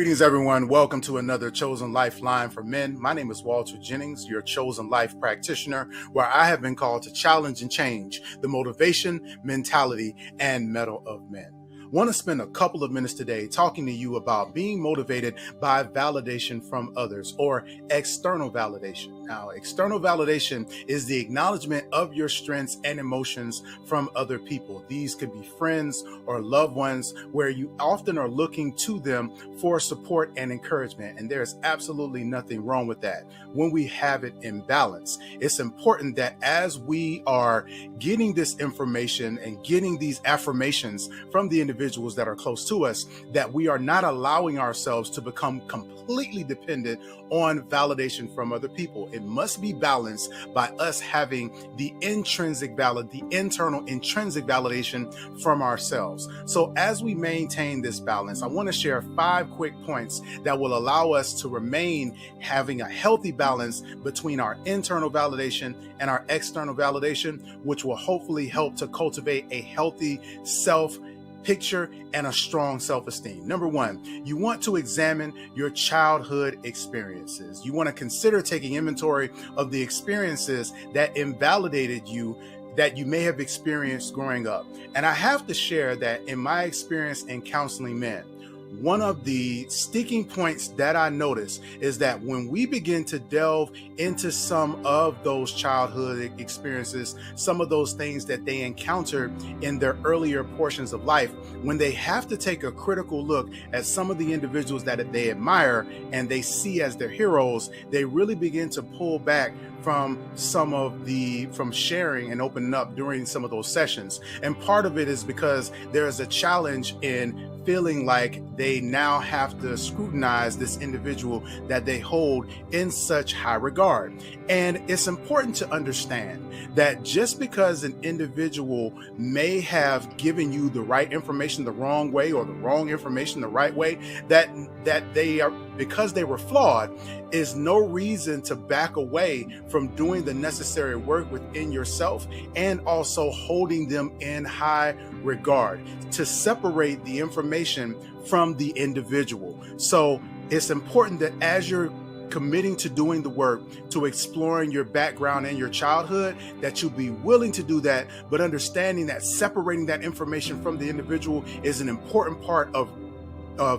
Greetings, everyone. Welcome to another Chosen Lifeline for Men. My name is Walter Jennings, your chosen life practitioner, where I have been called to challenge and change the motivation, mentality, and mettle of men. I want to spend a couple of minutes today talking to you about being motivated by validation from others, or external validation. Now, external validation is the acknowledgement of your strengths and emotions from other people. These could be friends or loved ones, where you often are looking to them for support and encouragement. And there's absolutely nothing wrong with that when we have it in balance. It's important that as we are getting this information and getting these affirmations from the individuals that are close to us, that we are not allowing ourselves to become completely dependent on validation from other people. It must be balanced by us having the internal intrinsic validation from ourselves. So as we maintain this balance, I want to share 5 quick points that will allow us to remain having a healthy balance between our internal validation and our external validation, which will hopefully help to cultivate a healthy self picture and a strong self-esteem. Number 1, you want to examine your childhood experiences. You want to consider taking inventory of the experiences that invalidated you, that you may have experienced growing up. And I have to share that in my experience in counseling men, one of the sticking points that I notice is that when we begin to delve into some of those childhood experiences, some of those things that they encountered in their earlier portions of life, when they have to take a critical look at some of the individuals that they admire and they see as their heroes, they really begin to pull back from from sharing and opening up during some of those sessions. And part of it is because there is a challenge in feeling like they now have to scrutinize this individual that they hold in such high regard. And it's important to understand that just because an individual may have given you the right information the wrong way, or the wrong information the right way, that they are, because they were flawed, is no reason to back away from doing the necessary work within yourself and also holding them in high regard, to separate the information from the individual. So it's important that as you're committing to doing the work, to exploring your background and your childhood, that you be willing to do that, but understanding that separating that information from the individual is an important part of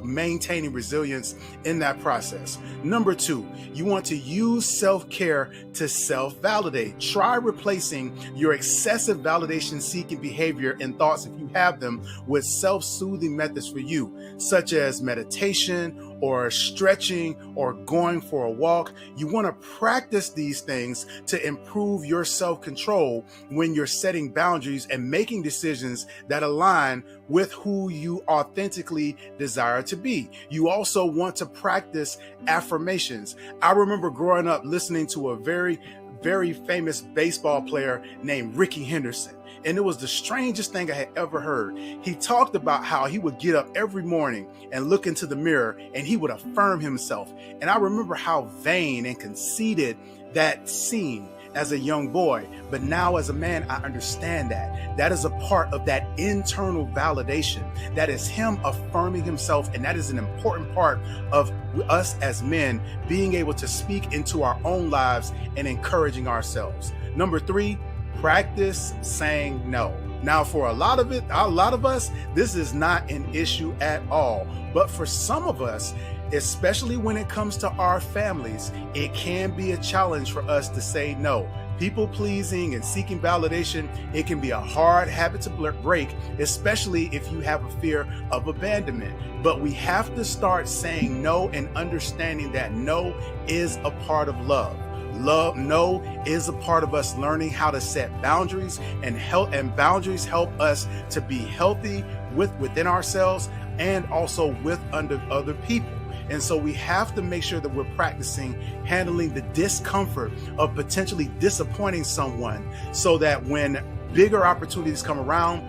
maintaining resilience in that process. Number 2, you want to use self-care to self-validate. Try replacing your excessive validation-seeking behavior and thoughts, if you have them, with self-soothing methods for you, such as meditation or stretching or going for a walk. You want to practice these things to improve your self-control when you're setting boundaries and making decisions that align with who you authentically desire to be. You also want to practice affirmations. I remember growing up listening to a very, very famous baseball player named Ricky Henderson. And it was the strangest thing I had ever heard. He talked about how he would get up every morning and look into the mirror and he would affirm himself. And I remember how vain and conceited that seemed as a young boy. But now as a man, I understand that. That is a part of that internal validation. That is him affirming himself. And that is an important part of us as men being able to speak into our own lives and encouraging ourselves. Number 3, practice saying no. Now, for a lot of us, this is not an issue at all. But for some of us, especially when it comes to our families, it can be a challenge for us to say no. People pleasing and seeking validation, it can be a hard habit to break, especially if you have a fear of abandonment. But we have to start saying no and understanding that no is a part of love. No is a part of us learning how to set boundaries, and boundaries help us to be healthy within ourselves and also with other people. And so we have to make sure that we're practicing handling the discomfort of potentially disappointing someone, so that when bigger opportunities come around,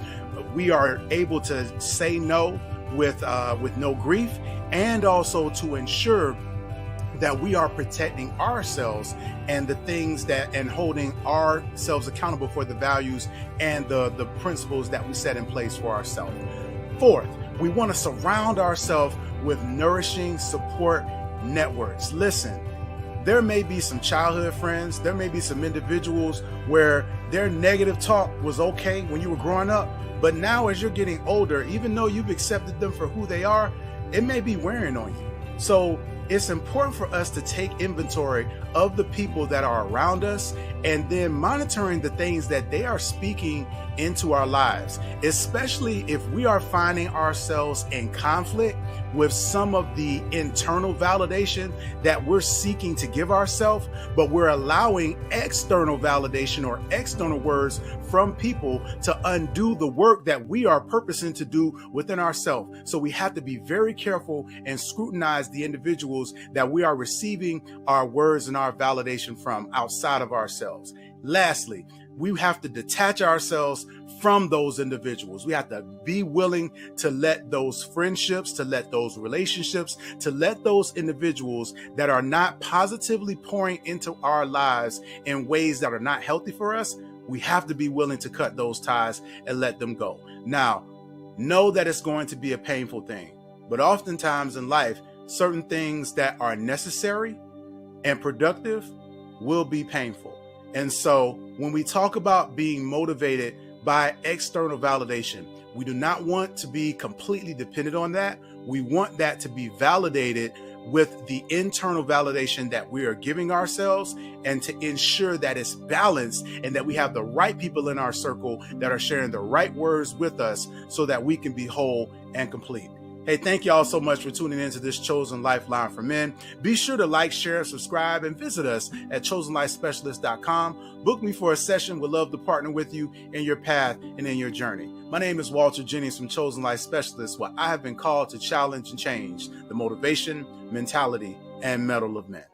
we are able to say no with no grief, and also to ensure that we are protecting ourselves and the things and holding ourselves accountable for the values and the principles that we set in place for ourselves. 4th, We want to surround ourselves with nourishing support networks. Listen, there may be some childhood friends, there may be some individuals where their negative talk was okay when you were growing up, but now as you're getting older, even though you've accepted them for who they are, it may be wearing on you. So it's important for us to take inventory of the people that are around us and then monitoring the things that they are speaking into our lives, especially if we are finding ourselves in conflict with some of the internal validation that we're seeking to give ourselves, but we're allowing external validation or external words from people to undo the work that we are purposing to do within ourselves. So we have to be very careful and scrutinize the individuals that we are receiving our words and our validation from outside of ourselves. Lastly, we have to detach ourselves from those individuals. We have to be willing to let those friendships, to let those relationships, to let those individuals that are not positively pouring into our lives in ways that are not healthy for us, we have to be willing to cut those ties and let them go. Now, know that it's going to be a painful thing, but oftentimes in life, certain things that are necessary and productive will be painful. And so when we talk about being motivated by external validation, we do not want to be completely dependent on that. We want that to be validated with the internal validation that we are giving ourselves, and to ensure that it's balanced and that we have the right people in our circle that are sharing the right words with us so that we can be whole and complete. Hey, thank y'all so much for tuning into this Chosen Lifeline for Men. Be sure to like, share, subscribe, and visit us at chosenlifespecialist.com. Book me for a session. We'd love to partner with you in your path and in your journey. My name is Walter Jennings from Chosen Life Specialist, where I have been called to challenge and change the motivation, mentality, and mettle of men.